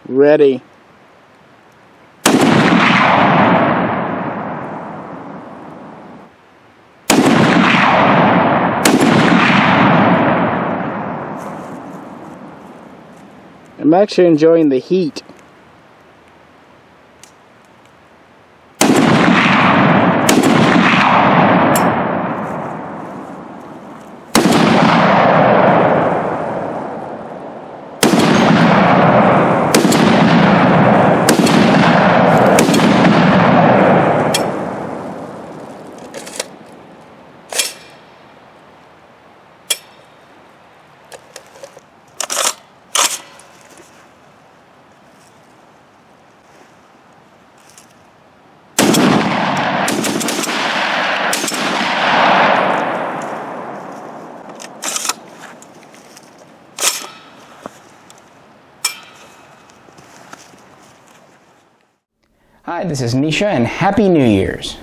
Ready. I'm actually enjoying the heat. Hi, this is Nisha, and Happy New Year's.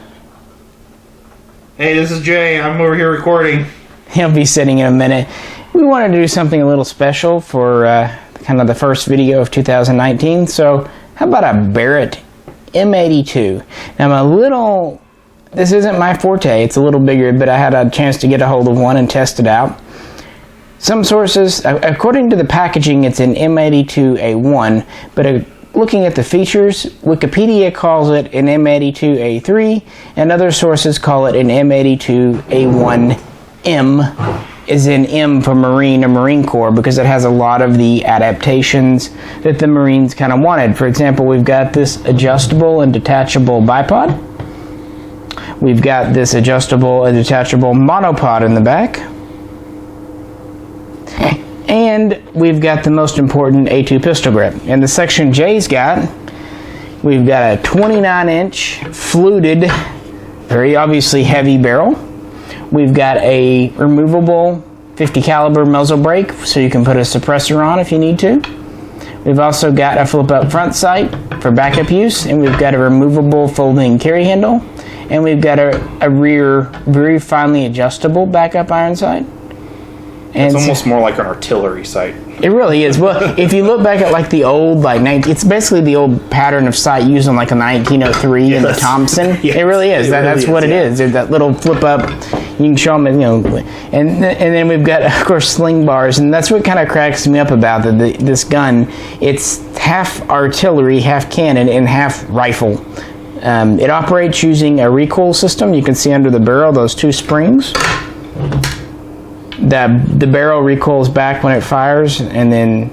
Hey, this is Jay. I'm over here recording. He'll be sitting in a minute. We wanted to do something a little special for kind of the first video of 2019, so how about a Barrett M82? Now this isn't my forte, it's a little bigger, but I had a chance to get a hold of one and test it out. Some sources, according to the packaging, it's an M82A1, but looking at the features, Wikipedia calls it an M82A3, and other sources call it an M82A1M, as in M for Marine or Marine Corps, because it has a lot of the adaptations that the Marines kind of wanted. For example, we've got this adjustable and detachable bipod. We've got this adjustable and detachable monopod in the back. And we've got the most important A2 pistol grip. In the section Jay's got, we've got a 29-inch fluted, very obviously heavy barrel. We've got a removable 50 caliber muzzle brake, so you can put a suppressor on if you need to. We've also got a flip-up front sight for backup use, and we've got a removable folding carry handle, and we've got a rear, very finely adjustable backup iron sight. It's almost more like an artillery sight. It really is. Well, if you look back at like the old, it's basically the old pattern of sight used on like a 1903 in the Thompson. Yes, it really is. That's what it is. That little flip up. You can show them, and then we've got, of course, sling bars, and that's what kind of cracks me up about this gun. It's half artillery, half cannon, and half rifle. It operates using a recoil system. You can see under the barrel those two springs. The barrel recoils back when it fires and then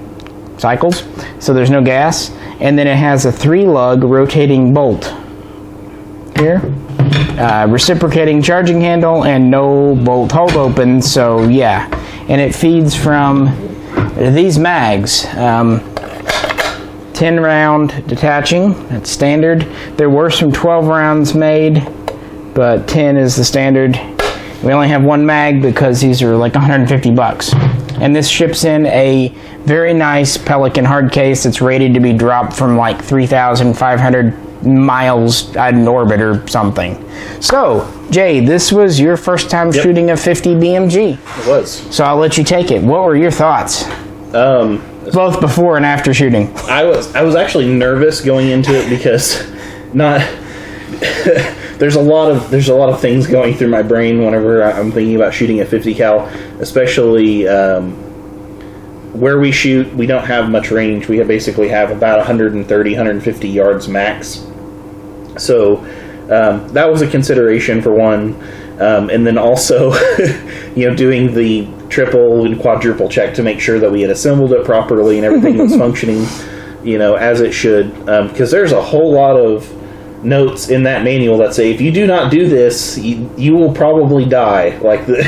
cycles, so there's no gas. And then it has a 3-lug rotating bolt here, reciprocating charging handle, and no bolt hold open. So yeah, and it feeds from these mags, 10 round detaching. That's standard. There were some 12 rounds made, but 10 is the standard. We only have one mag because these are like $150. And this ships in a very nice Pelican hard case that's rated to be dropped from like 3,500 miles out in orbit or something. So, Jay, this was your first time shooting a 50 BMG. It was. So I'll let you take it. What were your thoughts? Both before and after shooting. I was actually nervous going into it because there's a lot of things going through my brain whenever I'm thinking about shooting a 50 cal, especially where we shoot. We don't have much range. We basically have about 130, 150 yards max. So that was a consideration for one, and then also doing the triple and quadruple check to make sure that we had assembled it properly and everything was functioning as it should, because there's a whole lot of notes in that manual that say if you do not do this, you will probably die, like the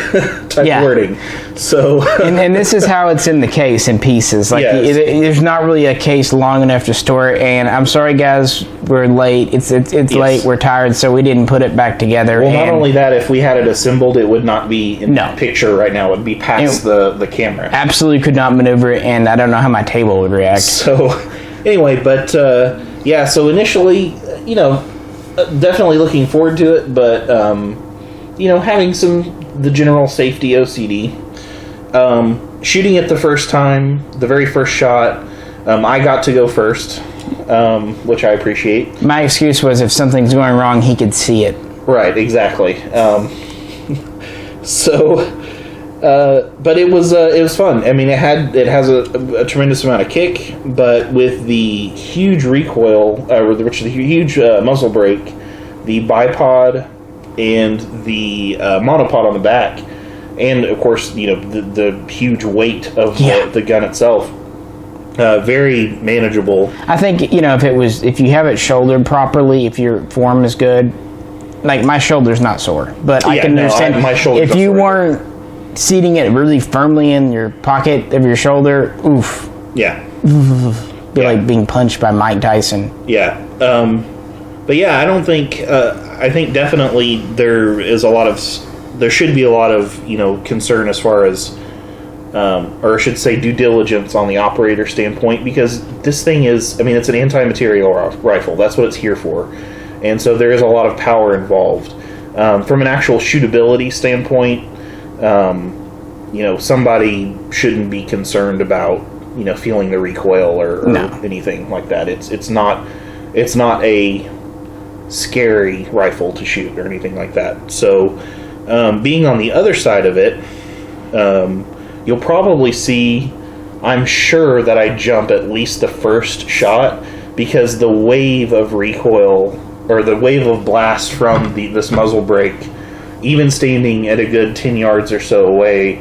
type wording. So and this is how it's in the case in pieces. Like there's not really a case long enough to store it. And I'm sorry, guys, we're late. It's late. We're tired, so we didn't put it back together. Well, not only that, if we had it assembled, it would not be in the picture right now. It would be past the camera. Absolutely could not maneuver it, and I don't know how my table would react. So anyway, but so initially, definitely looking forward to it, but having the general safety OCD. Shooting it the first time, the very first shot, I got to go first, which I appreciate. My excuse was if something's going wrong, he could see it. Right, exactly. But it was fun. I mean, it has a tremendous amount of kick, but with the huge recoil, which the huge muzzle brake, the bipod, and the monopod on the back, and of course, the huge weight of the gun itself. Very manageable. I think if you have it shouldered properly, if your form is good, like my shoulder's not sore, but I can understand my shoulder's if you weren't seating it really firmly in your pocket of your shoulder, oof. Yeah. Be like being punched by Mike Tyson. Yeah. But yeah, I don't think. I think definitely there should be a lot of concern as far as. Or I should say due diligence on the operator standpoint, because this thing is, it's an anti-material rifle. That's what it's here for. And so there is a lot of power involved. From an actual shootability standpoint, somebody shouldn't be concerned about, feeling the recoil or anything like that. It's not a scary rifle to shoot or anything like that. So being on the other side of it, you'll probably see, I'm sure that I jump at least the first shot, because the wave of recoil, or the wave of blast from this muzzle brake, even standing at a good 10 yards or so away,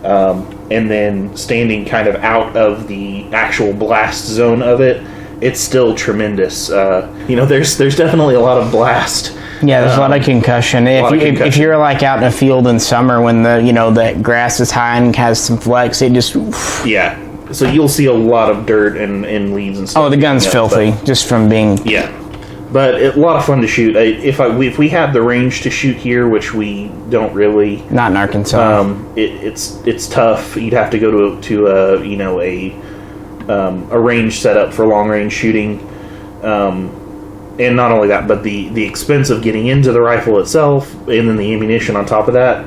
and then standing kind of out of the actual blast zone of it, it's still tremendous. There's definitely a lot of blast. Yeah, there's a lot of concussion. If you're like out in a field in summer when the grass is high and has some flex, it just... Yeah. So you'll see a lot of dirt and leaves and stuff. Oh, the gun's filthy, just from being... Yeah. But a lot of fun to shoot. If we had the range to shoot here, which we don't really... Not in Arkansas. It's tough. You'd have to go to a range setup for long range shooting. And not only that, but the expense of getting into the rifle itself, and then the ammunition on top of that.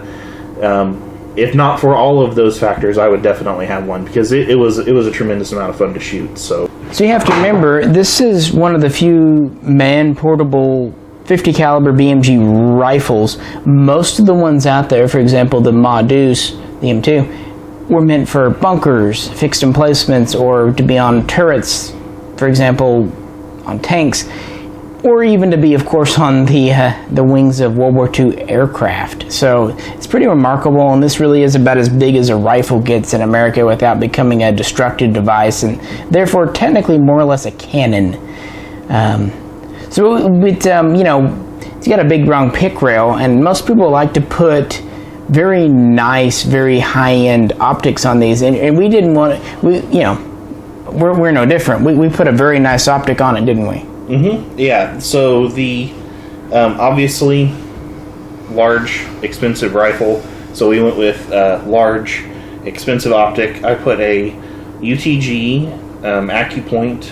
If not for all of those factors, I would definitely have one, because it was a tremendous amount of fun to shoot. So you have to remember, this is one of the few man-portable 50 caliber BMG rifles. Most of the ones out there, for example, the Ma Deuce, the M2, were meant for bunkers, fixed emplacements, or to be on turrets, for example, on tanks. Or even to be, of course, on the wings of World War II aircraft. So it's pretty remarkable, and this really is about as big as a rifle gets in America without becoming a destructive device, and therefore technically more or less a cannon. It's got a big round pick rail, and most people like to put very nice, very high-end optics on these, and we didn't want we're no different. We put a very nice optic on it, didn't we? Mm-hmm. Yeah. So the obviously large, expensive rifle. So we went with large, expensive optic. I put a UTG AccuPoint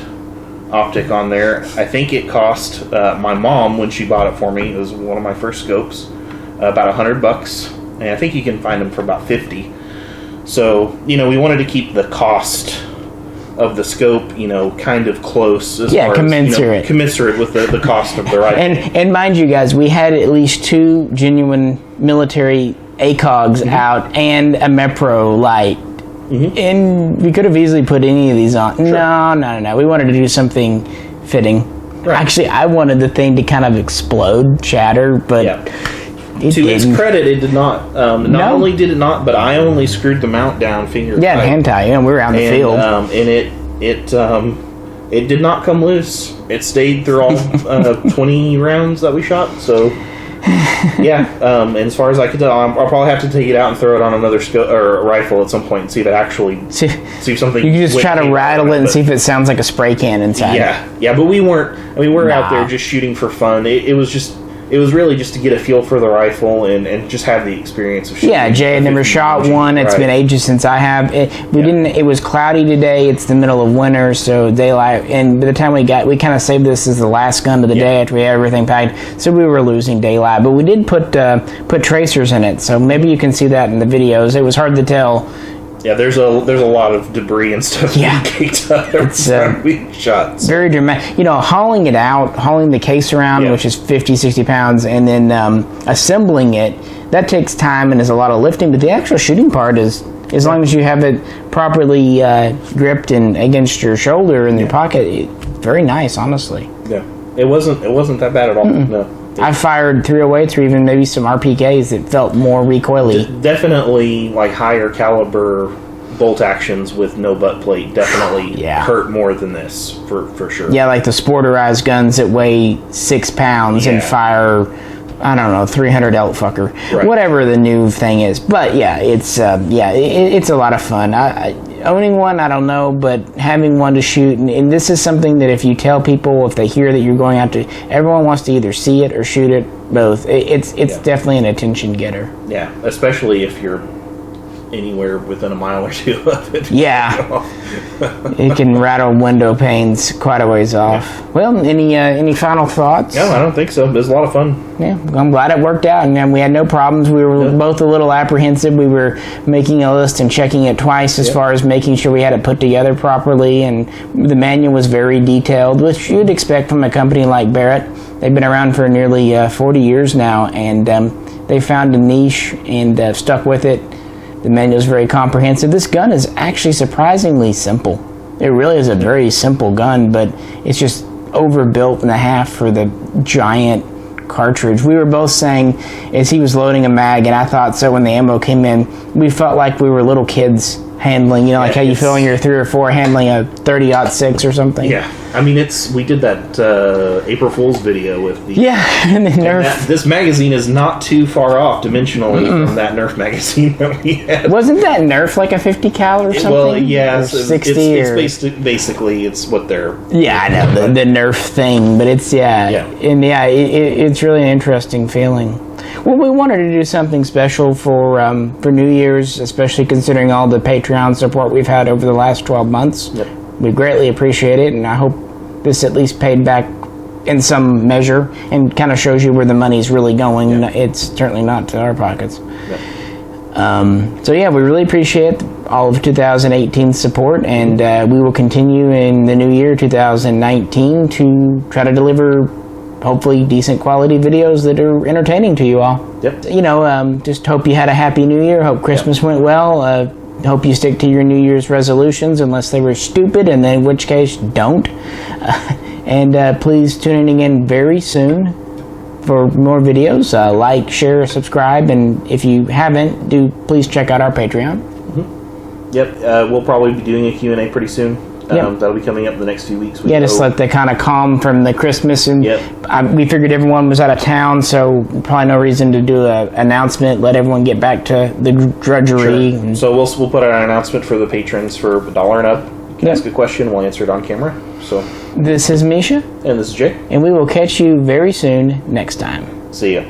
optic on there. I think it cost my mom, when she bought it for me, it was one of my first scopes, about $100, and I think you can find them for about $50. So we wanted to keep the cost of the scope, kind of close as far commensurate. As, commensurate with the cost of the rifle. And mind you guys, we had at least 2 genuine military ACOGs out and a Mepro light. Mm-hmm. And we could have easily put any of these on. Sure. No. We wanted to do something fitting. Right. Actually, I wanted the thing to kind of explode, shatter, but... To its credit, it did not. Not only did it not, but I only screwed the mount down finger tight. Hand tight. We were out in the field, and it did not come loose. It stayed through all 20 rounds that we shot. So, and as far as I could tell, I'll probably have to take it out and throw it on another rifle at some point and see if it actually see if something. You can just try to rattle it and see if it sounds like a spray can inside. Yeah. But we weren't. We were out there just shooting for fun. It was really just to get a feel for the rifle and just have the experience of shooting. Yeah, Jay had never shot one. It's been ages since I have. It was cloudy today. It's the middle of winter, so daylight. And by the time we kind of saved this as the last gun of the day after we had everything packed. So we were losing daylight, but we did put tracers in it. So maybe you can see that in the videos. It was hard to tell Yeah, there's a lot of debris and stuff Yeah. caked up every time we shot. So. Very dramatic. You know, hauling it out, hauling the case around, which is 50, 60 pounds, and then assembling it, that takes time and is a lot of lifting. But the actual shooting part is, as long as you have it properly gripped and against your shoulder in your pocket, very nice, honestly. Yeah, it wasn't that bad at all. No. I fired 308s or even maybe some RPKs that felt more recoily. Definitely, like higher caliber bolt actions with no butt plate definitely hurt more than this for sure. Yeah, like the sporterized guns that weigh 6 pounds and fire, I don't know, 300 elk fucker, whatever the new thing is. But yeah, it's it's a lot of fun. Owning one, I don't know, but having one to shoot, and this is something that if you tell people, if they hear that you're going out to, everyone wants to either see it or shoot it, both. It's definitely an attention getter. Yeah, especially if you're anywhere within a mile or two of it. Yeah, it can rattle window panes quite a ways off. Yeah. Well, any final thoughts? No, I don't think so. It was a lot of fun. Yeah, I'm glad it worked out, and we had no problems. We were both a little apprehensive. We were making a list and checking it twice as far as making sure we had it put together properly, and the manual was very detailed, which you'd expect from a company like Barrett. They've been around for nearly 40 years now, and they found a niche and stuck with it. The manual is very comprehensive. This gun is actually surprisingly simple. It really is a very simple gun, but it's just overbuilt in a half for the giant cartridge. We were both saying as he was loading a mag, and I thought so when the ammo came in, we felt like we were little kids handling, you know, like how you feel when you're 3 or 4 handling a 30-06 or something. Yeah, I mean, we did that April Fool's video with the... Yeah, and the Nerf. This magazine is not too far off dimensionally from that Nerf magazine that we had. Wasn't that Nerf like a 50 cal or something? Well, yeah, or 60 it's basically it's what they're... Yeah, I know, the Nerf thing, but it's, it's really an interesting feeling. Well, we wanted to do something special for New Year's, especially considering all the Patreon support we've had over the last 12 months. Yep. We greatly appreciate it, and I hope this at least paid back in some measure and kind of shows you where the money's really going. Yep. It's certainly not to our pockets. Yep. So, we really appreciate all of 2018's support, and we will continue in the new year, 2019, to try to deliver hopefully decent quality videos that are entertaining to you all. Yep. You know, just hope you had a happy New Year. Hope Christmas went well. Hope you stick to your New Year's resolutions unless they were stupid, and then in which case, don't. And please tune in again very soon for more videos. Like, share, subscribe, and if you haven't, please check out our Patreon. Mm-hmm. Yep. We'll probably be doing a Q&A pretty soon. That'll be coming up in the next few weeks. Just let the kind of calm from the Christmas, and we figured everyone was out of town, so probably no reason to do an announcement. Let everyone get back to the drudgery. Sure. So we'll put out an announcement for the patrons for $1 and up. You can ask a question, we'll answer it on camera. So this is Misha, and this is Jay, and we will catch you very soon next time. See ya.